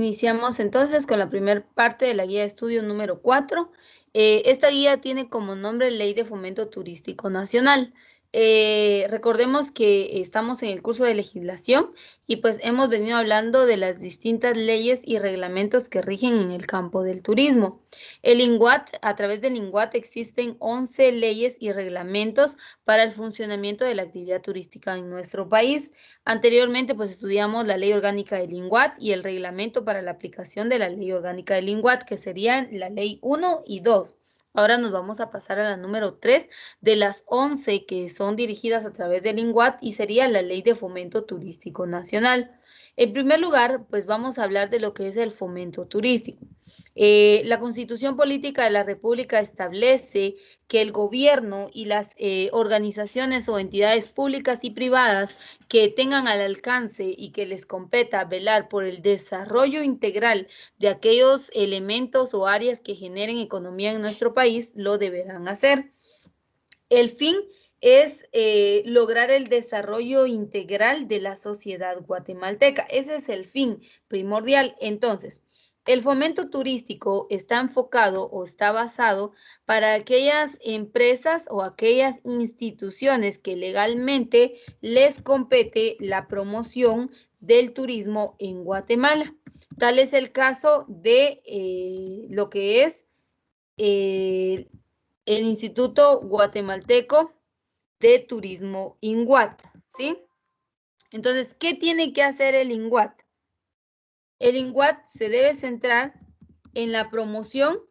Iniciamos entonces con la primera parte de la guía de estudio número 4. Esta guía tiene como nombre Ley de Fomento Turístico Nacional. Recordemos que estamos en el curso de legislación y pues hemos venido hablando de las distintas leyes y reglamentos que rigen en el campo del turismo. El INGUAT, a través del INGUAT existen 11 leyes y reglamentos para el funcionamiento de la actividad turística en nuestro país. Anteriormente, pues estudiamos la Ley Orgánica del INGUAT y el reglamento para la aplicación de la Ley Orgánica del INGUAT, que serían la Ley 1 y 2. Ahora nos vamos a pasar a la número 3 de las 11 que son dirigidas a través del INGUAT y sería la Ley de Fomento Turístico Nacional. En primer lugar, pues vamos a hablar de lo que es el fomento turístico. La Constitución Política de la República establece que el gobierno y las organizaciones o entidades públicas y privadas que tengan al alcance y que les competa velar por el desarrollo integral de aquellos elementos o áreas que generen economía en nuestro país, lo deberán hacer. El fin es lograr el desarrollo integral de la sociedad guatemalteca. Ese es el fin primordial. Entonces, el fomento turístico está enfocado o está basado para aquellas empresas o aquellas instituciones que legalmente les compete la promoción del turismo en Guatemala. Tal es el caso de lo que es el Instituto Guatemalteco de Turismo, INGUAT, ¿sí? Entonces, ¿qué tiene que hacer el INGUAT? El INGUAT se debe centrar en la promoción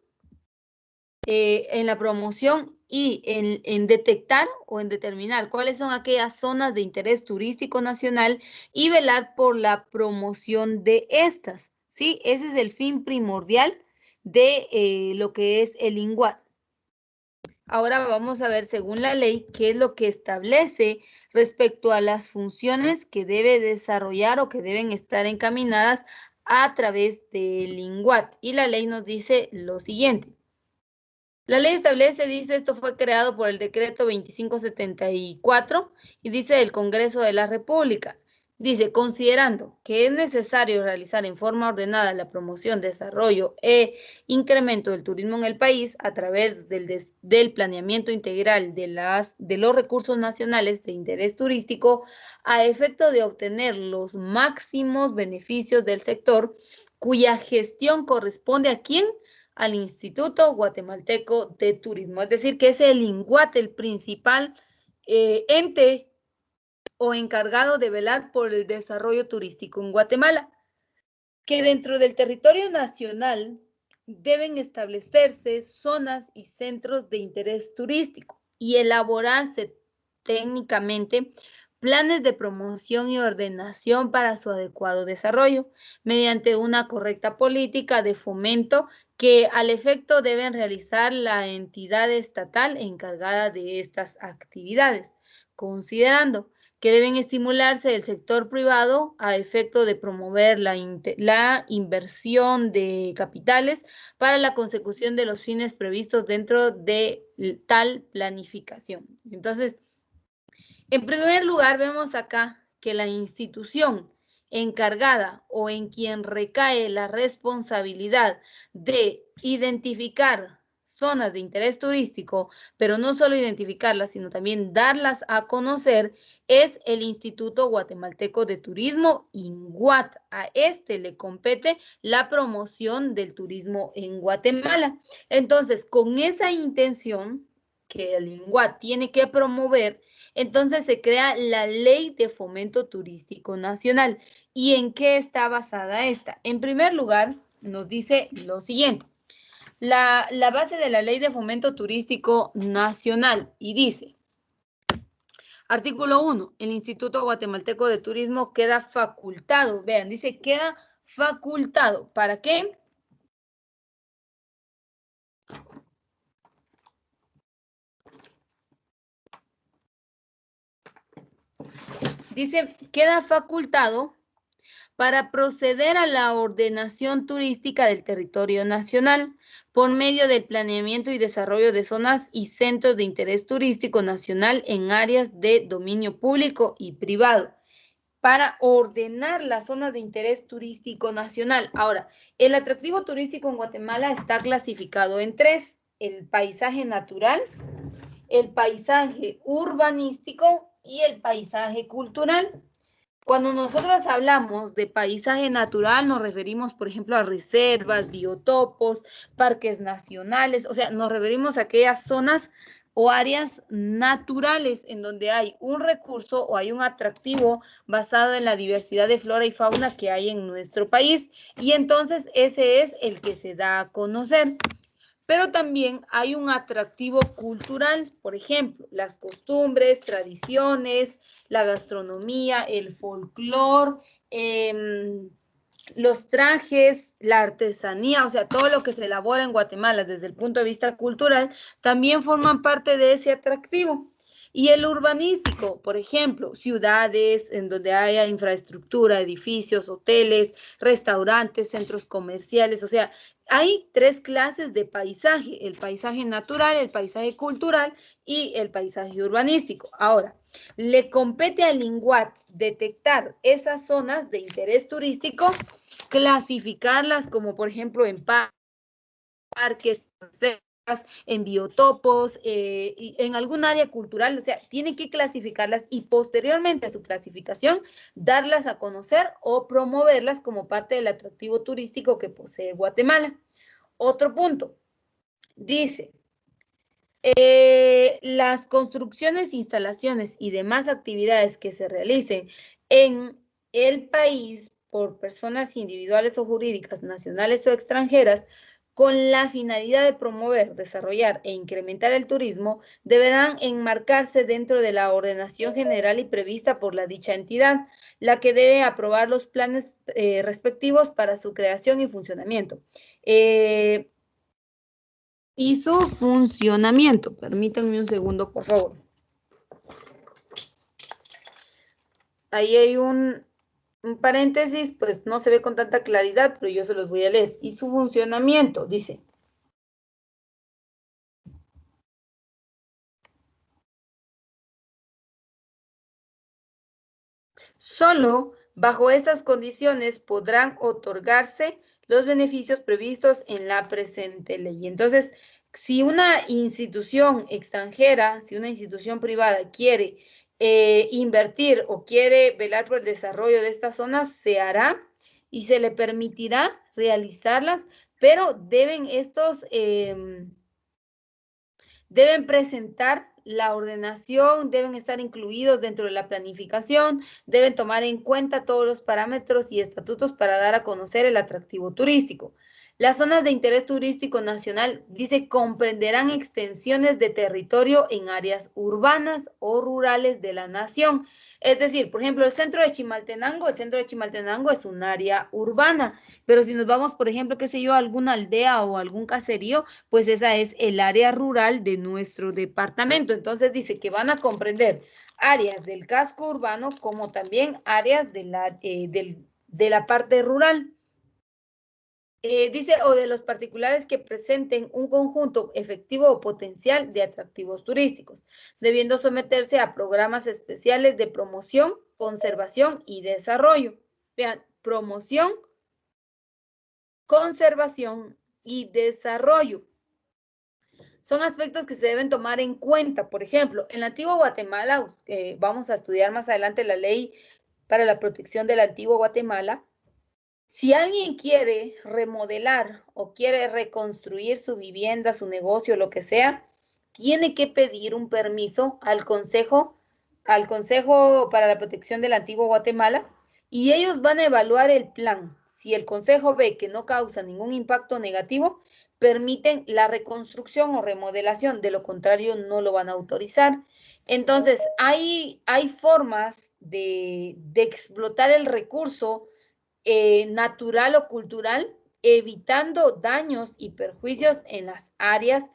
y en detectar o en determinar cuáles son aquellas zonas de interés turístico nacional y velar por la promoción de estas, ¿sí? Ese es el fin primordial de lo que es el INGUAT. Ahora vamos a ver, según la ley, qué es lo que establece respecto a las funciones que debe desarrollar o que deben estar encaminadas a través del INGUAT. Y la ley nos dice lo siguiente. La ley establece, dice, esto fue creado por el decreto 2574 y dice el Congreso de la República. Dice, considerando que es necesario realizar en forma ordenada la promoción, desarrollo e incremento del turismo en el país a través del planeamiento integral de los recursos nacionales de interés turístico a efecto de obtener los máximos beneficios del sector, cuya gestión corresponde ¿a quién? Al Instituto Guatemalteco de Turismo. Es decir, que es el INGUAT el principal ente o encargado de velar por el desarrollo turístico en Guatemala, que dentro del territorio nacional deben establecerse zonas y centros de interés turístico y elaborarse técnicamente planes de promoción y ordenación para su adecuado desarrollo, mediante una correcta política de fomento que al efecto deben realizar la entidad estatal encargada de estas actividades, considerando que deben estimularse el sector privado a efecto de promover la inversión de capitales para la consecución de los fines previstos dentro de tal planificación. Entonces, en primer lugar, vemos acá que la institución encargada o en quien recae la responsabilidad de identificar zonas de interés turístico, pero no solo identificarlas, sino también darlas a conocer, es el Instituto Guatemalteco de Turismo, INGUAT. A este le compete la promoción del turismo en Guatemala. Entonces, con esa intención que el INGUAT tiene que promover, entonces se crea la Ley de Fomento Turístico Nacional. ¿Y en qué está basada esta? En primer lugar, nos dice lo siguiente. La base de la Ley de Fomento Turístico Nacional y dice, artículo 1, el Instituto Guatemalteco de Turismo queda facultado, vean, dice queda facultado, ¿para qué? Dice, queda facultado para proceder a la ordenación turística del territorio nacional por medio del planeamiento y desarrollo de zonas y centros de interés turístico nacional en áreas de dominio público y privado. para ordenar las zonas de interés turístico nacional. Ahora, el atractivo turístico en Guatemala está clasificado en tres: el paisaje natural, el paisaje urbanístico y el paisaje cultural. Cuando nosotros hablamos de paisaje natural, nos referimos, por ejemplo, a reservas, biotopos, parques nacionales, o sea, nos referimos a aquellas zonas o áreas naturales en donde hay un recurso o hay un atractivo basado en la diversidad de flora y fauna que hay en nuestro país, y entonces ese es el que se da a conocer. Pero también hay un atractivo cultural, por ejemplo, las costumbres, tradiciones, la gastronomía, el folclore, los trajes, la artesanía, o sea, todo lo que se elabora en Guatemala desde el punto de vista cultural, también forman parte de ese atractivo. Y el urbanístico, por ejemplo, ciudades en donde haya infraestructura, edificios, hoteles, restaurantes, centros comerciales, o sea, hay tres clases de paisaje: el paisaje natural, el paisaje cultural y el paisaje urbanístico. Ahora, le compete al INGUAT detectar esas zonas de interés turístico, clasificarlas como, por ejemplo, en parques, en biotopos, en algún área cultural, o sea, tiene que clasificarlas y posteriormente a su clasificación, darlas a conocer o promoverlas como parte del atractivo turístico que posee Guatemala. Otro punto, dice, las construcciones, instalaciones y demás actividades que se realicen en el país por personas individuales o jurídicas, nacionales o extranjeras, con la finalidad de promover, desarrollar e incrementar el turismo, deberán enmarcarse dentro de la ordenación general y prevista por la dicha entidad, la que debe aprobar los planes respectivos para su creación y funcionamiento. Y su funcionamiento. Permítanme un segundo, por favor. Ahí hay un paréntesis, pues no se ve con tanta claridad, pero yo se los voy a leer. Y su funcionamiento, dice. Solo bajo estas condiciones podrán otorgarse los beneficios previstos en la presente ley. Entonces, si una institución extranjera, si una institución privada quiere invertir o quiere velar por el desarrollo de estas zonas, se hará y se le permitirá realizarlas, pero deben deben presentar la ordenación, deben estar incluidos dentro de la planificación, deben tomar en cuenta todos los parámetros y estatutos para dar a conocer el atractivo turístico. Las zonas de interés turístico nacional, dice, comprenderán extensiones de territorio en áreas urbanas o rurales de la nación. Es decir, por ejemplo, el centro de Chimaltenango es un área urbana, pero si nos vamos, por ejemplo, qué sé yo, a alguna aldea o algún caserío, pues esa es el área rural de nuestro departamento. Entonces dice que van a comprender áreas del casco urbano como también áreas de la parte rural. Dice, o de los particulares que presenten un conjunto efectivo o potencial de atractivos turísticos, debiendo someterse a programas especiales de promoción, conservación y desarrollo. Vean, promoción, conservación y desarrollo. Son aspectos que se deben tomar en cuenta. Por ejemplo, en la antigua Guatemala, vamos a estudiar más adelante la ley para la protección de la antigua Guatemala. Si alguien quiere remodelar o quiere reconstruir su vivienda, su negocio, lo que sea, tiene que pedir un permiso al Consejo para la Protección de la Antigua Guatemala, y ellos van a evaluar el plan. Si el Consejo ve que no causa ningún impacto negativo, permiten la reconstrucción o remodelación, de lo contrario no lo van a autorizar. Entonces, hay formas de explotar el recurso natural o cultural, evitando daños y perjuicios en las áreas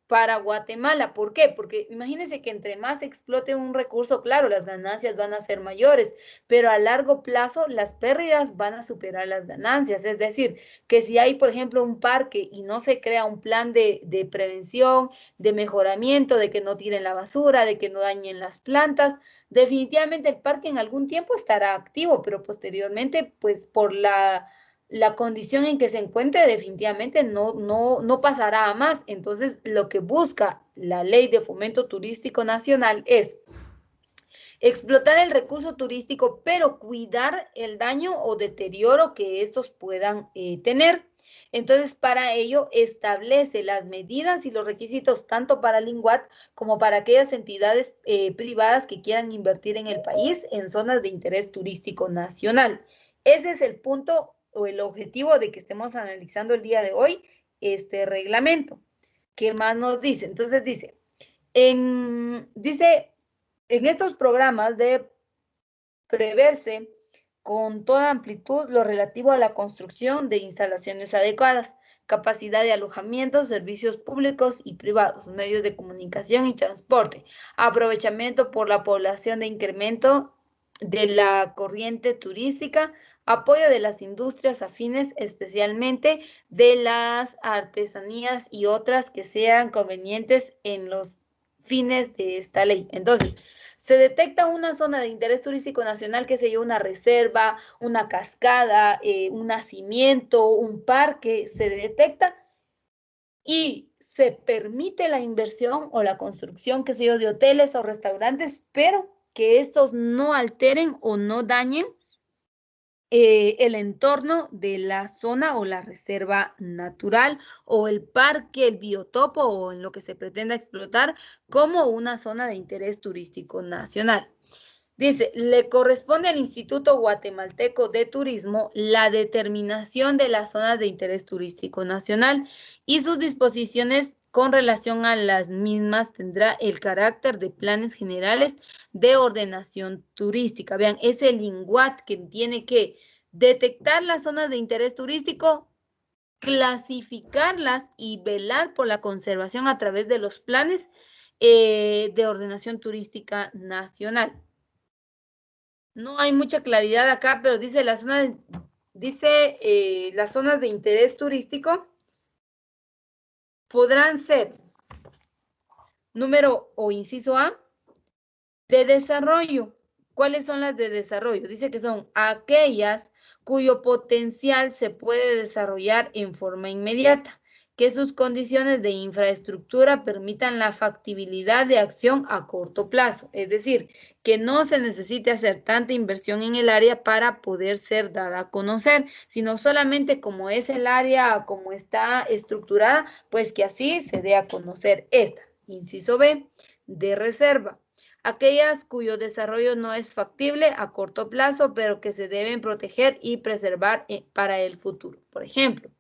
para Guatemala. ¿Por qué? Porque imagínense que entre más explote un recurso, claro, las ganancias van a ser mayores, pero a largo plazo las pérdidas van a superar las ganancias. Es decir, que si hay, por ejemplo, un parque y no se crea un plan de prevención, de mejoramiento, de que no tiren la basura, de que no dañen las plantas, definitivamente el parque en algún tiempo estará activo, pero posteriormente, pues por la condición en que se encuentre definitivamente no pasará a más. Entonces, lo que busca la Ley de Fomento Turístico Nacional es explotar el recurso turístico, pero cuidar el daño o deterioro que estos puedan tener. Entonces, para ello, establece las medidas y los requisitos tanto para el INGUAT como para aquellas entidades privadas que quieran invertir en el país en zonas de interés turístico nacional. Ese es el punto o el objetivo de que estemos analizando el día de hoy este reglamento. ¿Qué más nos dice? Entonces dice, en estos programas debe preverse con toda amplitud lo relativo a la construcción de instalaciones adecuadas, capacidad de alojamiento, servicios públicos y privados, medios de comunicación y transporte, aprovechamiento por la población de incremento de la corriente turística, apoyo de las industrias afines, especialmente de las artesanías y otras que sean convenientes en los fines de esta ley. Entonces, se detecta una zona de interés turístico nacional, que sería una reserva, una cascada, un nacimiento, un parque, se detecta y se permite la inversión o la construcción, qué sé yo, de hoteles o restaurantes, pero que estos no alteren o no dañen el entorno de la zona o la reserva natural o el parque, el biotopo o en lo que se pretenda explotar como una zona de interés turístico nacional. Dice, le corresponde al Instituto Guatemalteco de Turismo la determinación de las zonas de interés turístico nacional y sus disposiciones con relación a las mismas tendrá el carácter de planes generales de ordenación turística. Vean, es el INGUAT que tiene que detectar las zonas de interés turístico, clasificarlas y velar por la conservación a través de los planes de ordenación turística nacional. No hay mucha claridad acá, pero dice las zonas de interés turístico podrán ser número o inciso A de desarrollo. ¿Cuáles son las de desarrollo? Dice que son aquellas cuyo potencial se puede desarrollar en forma inmediata, que sus condiciones de infraestructura permitan la factibilidad de acción a corto plazo, es decir, que no se necesite hacer tanta inversión en el área para poder ser dada a conocer, sino solamente como es el área, como está estructurada, pues que así se dé a conocer esta. Inciso B, de reserva. Aquellas cuyo desarrollo no es factible a corto plazo, pero que se deben proteger y preservar para el futuro. Por ejemplo,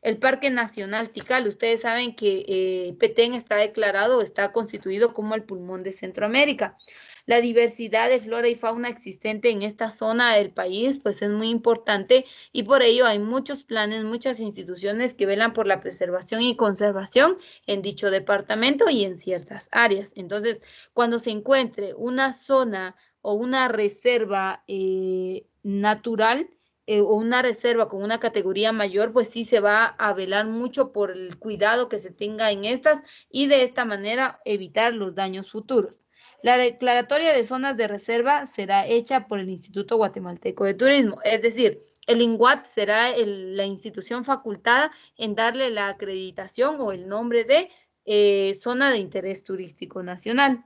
el Parque Nacional Tikal. Ustedes saben que Petén está declarado, está constituido como el pulmón de Centroamérica. La diversidad de flora y fauna existente en esta zona del país, pues es muy importante y por ello hay muchos planes, muchas instituciones que velan por la preservación y conservación en dicho departamento y en ciertas áreas. Entonces, cuando se encuentre una zona o una reserva natural, o una reserva con una categoría mayor, pues sí se va a velar mucho por el cuidado que se tenga en estas y de esta manera evitar los daños futuros. La declaratoria de zonas de reserva será hecha por el Instituto Guatemalteco de Turismo, es decir, el INGUAT será la institución facultada en darle la acreditación o el nombre de zona de interés turístico nacional.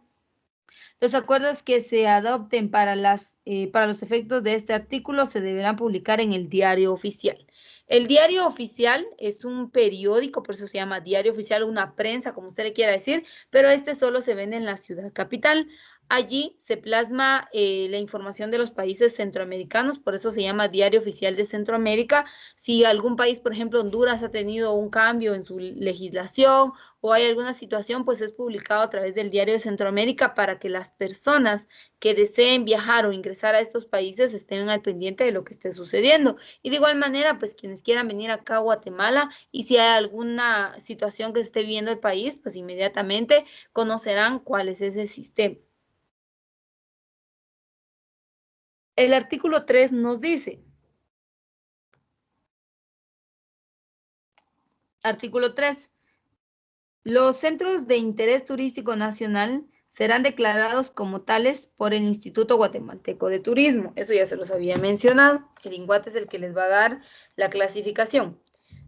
Los acuerdos que se adopten para los efectos de este artículo se deberán publicar en el Diario Oficial. El Diario Oficial es un periódico, por eso se llama Diario Oficial, una prensa, como usted le quiera decir, pero este solo se vende en la ciudad capital. Allí se plasma la información de los países centroamericanos, por eso se llama Diario Oficial de Centroamérica. Si algún país, por ejemplo, Honduras, ha tenido un cambio en su legislación o hay alguna situación, pues es publicado a través del Diario de Centroamérica para que las personas que deseen viajar o ingresar a estos países estén al pendiente de lo que esté sucediendo. Y de igual manera, pues quienes quieran venir acá a Guatemala y si hay alguna situación que esté viviendo el país, pues inmediatamente conocerán cuál es ese sistema. El artículo 3 nos dice, artículo 3, los centros de interés turístico nacional serán declarados como tales por el Instituto Guatemalteco de Turismo. Eso ya se los había mencionado. El INGUAT es el que les va a dar la clasificación,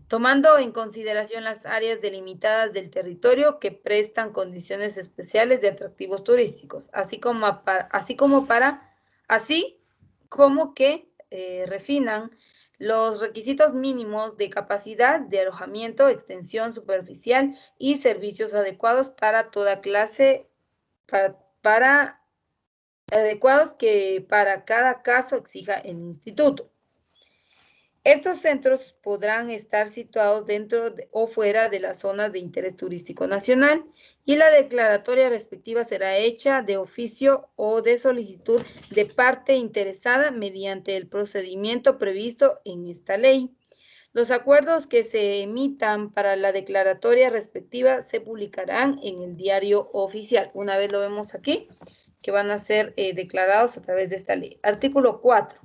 tomando en consideración las áreas delimitadas del territorio que prestan condiciones especiales de atractivos turísticos, así como que refinan los requisitos mínimos de capacidad de alojamiento, extensión superficial y servicios adecuados para toda clase, adecuados que para cada caso exija el instituto. Estos centros podrán estar situados dentro o fuera de las zonas de interés turístico nacional y la declaratoria respectiva será hecha de oficio o de solicitud de parte interesada mediante el procedimiento previsto en esta ley. Los acuerdos que se emitan para la declaratoria respectiva se publicarán en el diario oficial. Una vez lo vemos aquí, que van a ser declarados a través de esta ley. Artículo 4.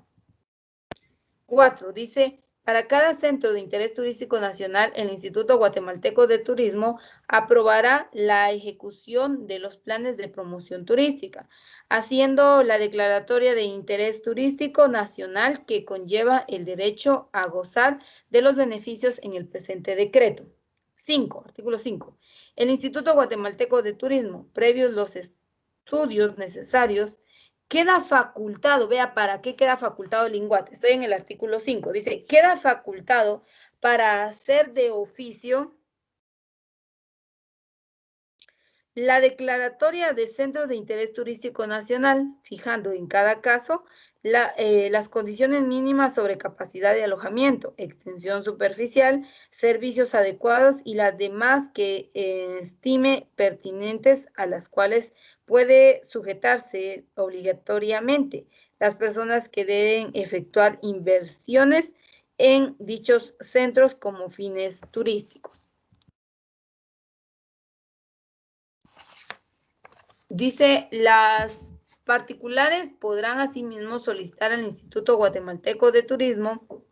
4 dice, para cada centro de interés turístico nacional, el Instituto Guatemalteco de Turismo aprobará la ejecución de los planes de promoción turística, haciendo la declaratoria de interés turístico nacional que conlleva el derecho a gozar de los beneficios en el presente decreto. 5. Artículo 5. El Instituto Guatemalteco de Turismo, previos los estudios necesarios, queda facultado, vea para qué queda facultado el INGUAT. Estoy en el artículo 5, dice, queda facultado para hacer de oficio la declaratoria de centros de interés turístico nacional, fijando en cada caso las condiciones mínimas sobre capacidad de alojamiento, extensión superficial, servicios adecuados y las demás que estime pertinentes a las cuales puede sujetarse obligatoriamente las personas que deben efectuar inversiones en dichos centros como fines turísticos. Dice, las particulares podrán asimismo solicitar al Instituto Guatemalteco de Turismo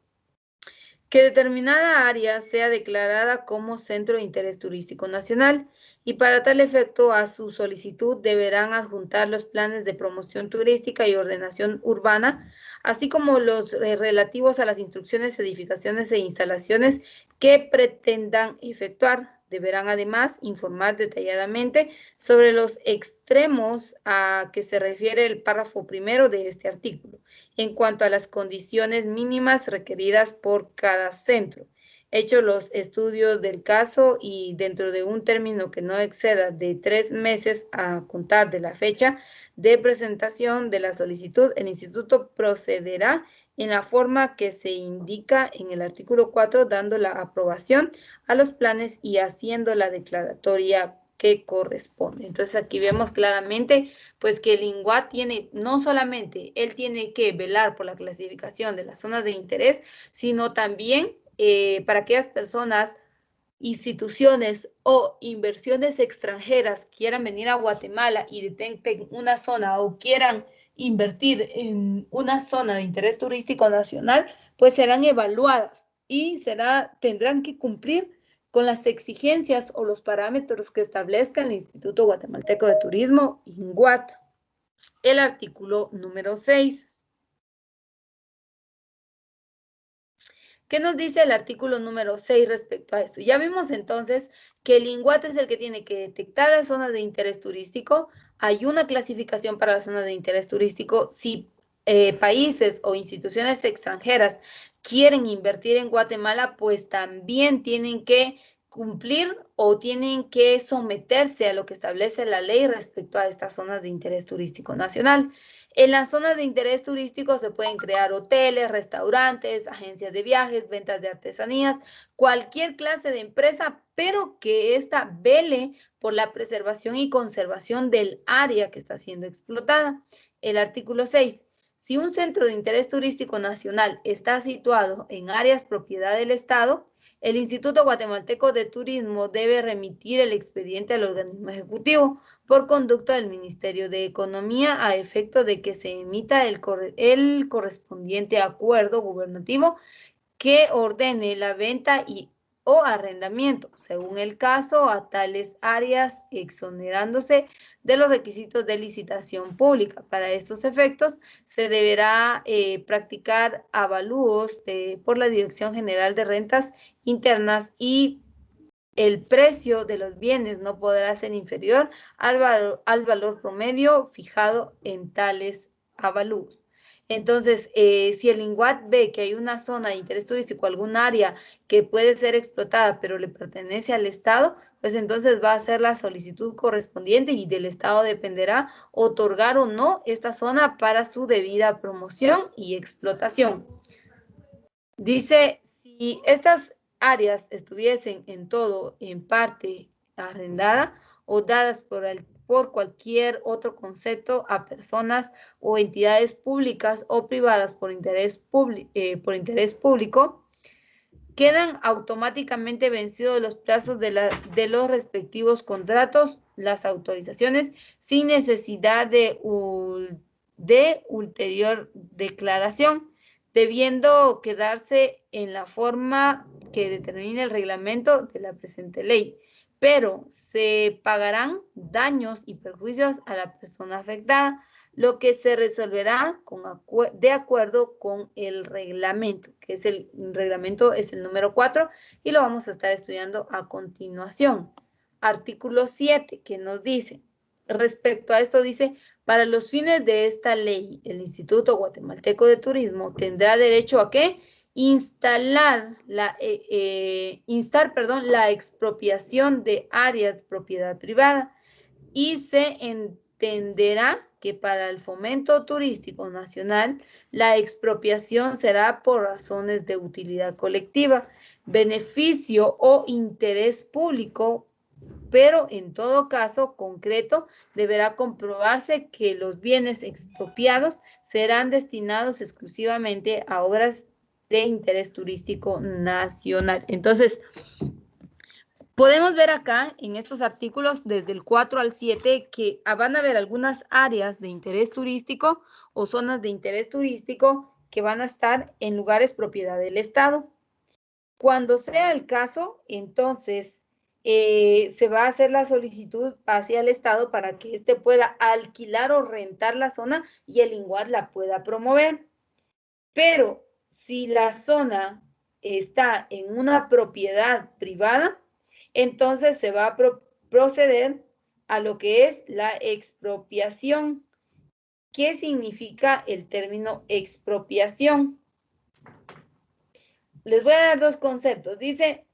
que determinada área sea declarada como centro de interés turístico nacional y para tal efecto a su solicitud deberán adjuntar los planes de promoción turística y ordenación urbana, así como los relativos a las instrucciones, edificaciones e instalaciones que pretendan efectuar. Deberán además informar detalladamente sobre los extremos a que se refiere el párrafo primero de este artículo, en cuanto a las condiciones mínimas requeridas por cada centro. Hechos los estudios del caso y dentro de un término que no exceda de 3 meses a contar de la fecha de presentación de la solicitud, el instituto procederá en la forma que se indica en el artículo 4, dando la aprobación a los planes y haciendo la declaratoria que corresponde. Entonces aquí vemos claramente pues que el INGUAT tiene, no solamente él tiene que velar por la clasificación de las zonas de interés, sino también para aquellas personas, instituciones o inversiones extranjeras quieran venir a Guatemala y detecten una zona o quieran invertir en una zona de interés turístico nacional, pues serán evaluadas y tendrán que cumplir con las exigencias o los parámetros que establezca el Instituto Guatemalteco de Turismo, INGUAT. El artículo número 6. ¿Qué nos dice el artículo número 6 respecto a esto? Ya vimos entonces que el INGUAT es el que tiene que detectar las zonas de interés turístico. Hay una clasificación para las zonas de interés turístico. Si países o instituciones extranjeras quieren invertir en Guatemala, pues también tienen que cumplir o tienen que someterse a lo que establece la ley respecto a estas zonas de interés turístico nacional. En las zonas de interés turístico se pueden crear hoteles, restaurantes, agencias de viajes, ventas de artesanías, cualquier clase de empresa, pero que ésta vele por la preservación y conservación del área que está siendo explotada. El artículo 6. Si un centro de interés turístico nacional está situado en áreas propiedad del Estado, el Instituto Guatemalteco de Turismo debe remitir el expediente al organismo ejecutivo por conducta del Ministerio de Economía a efecto de que se emita el correspondiente acuerdo gubernativo que ordene la venta o arrendamiento, según el caso, a tales áreas, exonerándose de los requisitos de licitación pública. Para estos efectos, se deberá practicar avalúos por la Dirección General de Rentas Internas y el precio de los bienes no podrá ser inferior al valor promedio fijado en tales avalúos. Entonces, si el INGUAT ve que hay una zona de interés turístico, algún área que puede ser explotada, pero le pertenece al Estado, pues entonces va a hacer la solicitud correspondiente y del Estado dependerá otorgar o no esta zona para su debida promoción y explotación. Dice, si estas áreas estuviesen en todo, en parte arrendada o dadas por cualquier otro concepto a personas o entidades públicas o privadas por interés público, quedan automáticamente vencidos los plazos de los respectivos contratos, las autorizaciones, sin necesidad de ulterior declaración, debiendo quedarse en la forma que determine el reglamento de la presente ley, pero se pagarán daños y perjuicios a la persona afectada, lo que se resolverá de acuerdo con el reglamento, que es el reglamento, es el número 4, y lo vamos a estar estudiando a continuación. Artículo 7, que nos dice, respecto a esto dice, para los fines de esta ley, el Instituto Guatemalteco de Turismo tendrá derecho a ¿qué? Instar la expropiación de áreas de propiedad privada y se entenderá que para el fomento turístico nacional la expropiación será por razones de utilidad colectiva, beneficio o interés público, pero en todo caso concreto deberá comprobarse que los bienes expropiados serán destinados exclusivamente a obras de interés turístico nacional. Entonces, podemos ver acá en estos artículos desde el 4 al 7 que van a haber algunas áreas de interés turístico o zonas de interés turístico que van a estar en lugares propiedad del Estado. Cuando sea el caso, entonces se va a hacer la solicitud hacia el Estado para que éste pueda alquilar o rentar la zona y el INGUAT la pueda promover. Pero si la zona está en una propiedad privada, entonces se va a proceder a lo que es la expropiación. ¿Qué significa el término expropiación? Les voy a dar dos conceptos. Dice,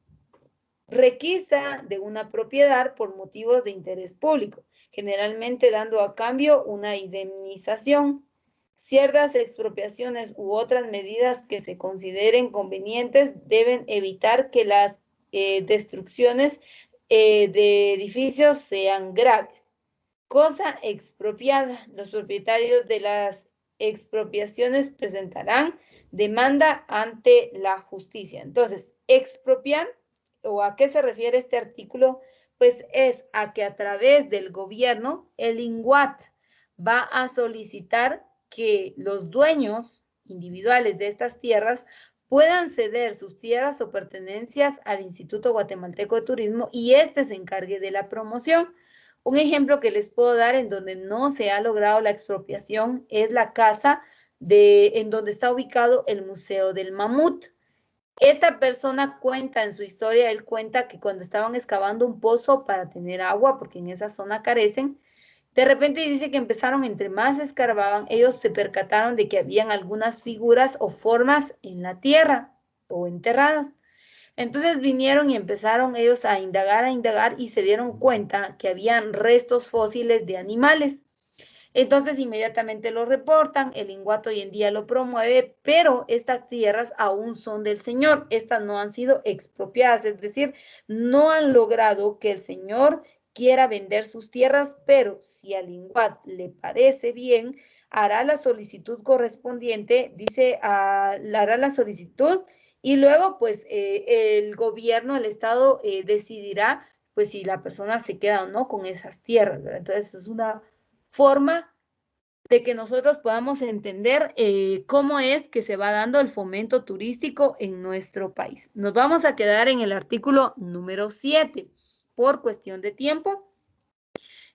requisa de una propiedad por motivos de interés público, generalmente dando a cambio una indemnización. Ciertas expropiaciones u otras medidas que se consideren convenientes deben evitar que las destrucciones de edificios sean graves. Cosa expropiada. Los propietarios de las expropiaciones presentarán demanda ante la justicia. Entonces, expropiar, ¿o a qué se refiere este artículo? Pues es a que a través del gobierno, el INGUAT va a solicitar que los dueños individuales de estas tierras puedan ceder sus tierras o pertenencias al Instituto Guatemalteco de Turismo y éste se encargue de la promoción. Un ejemplo que les puedo dar en donde no se ha logrado la expropiación es la casa en donde está ubicado el Museo del Mamut. Esta persona cuenta en su historia, él cuenta que cuando estaban excavando un pozo para tener agua, porque en esa zona carecen, de repente dice que empezaron, entre más escarbaban, ellos se percataron de que habían algunas figuras o formas en la tierra o enterradas. Entonces vinieron y empezaron ellos a indagar y se dieron cuenta que habían restos fósiles de animales. Entonces inmediatamente lo reportan, el INGUAT hoy en día lo promueve, pero estas tierras aún son del señor, estas no han sido expropiadas, es decir, no han logrado que el señor quiera vender sus tierras, pero si al INGUAT le parece bien, hará la solicitud correspondiente, dice, hará la solicitud y luego pues el gobierno, el Estado decidirá pues si la persona se queda o no con esas tierras, ¿verdad? Entonces es una forma de que nosotros podamos entender cómo es que se va dando el fomento turístico en nuestro país. Nos vamos a quedar en el artículo número 7 por cuestión de tiempo.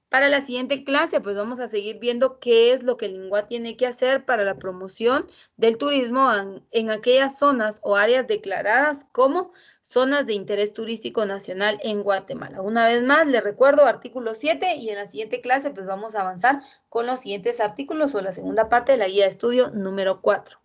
Para la siguiente clase, pues vamos a seguir viendo qué es lo que el INGUA tiene que hacer para la promoción del turismo en aquellas zonas o áreas declaradas como zonas de interés turístico nacional en Guatemala. Una vez más, les recuerdo artículo 7 y en la siguiente clase pues vamos a avanzar con los siguientes artículos o la segunda parte de la guía de estudio número 4.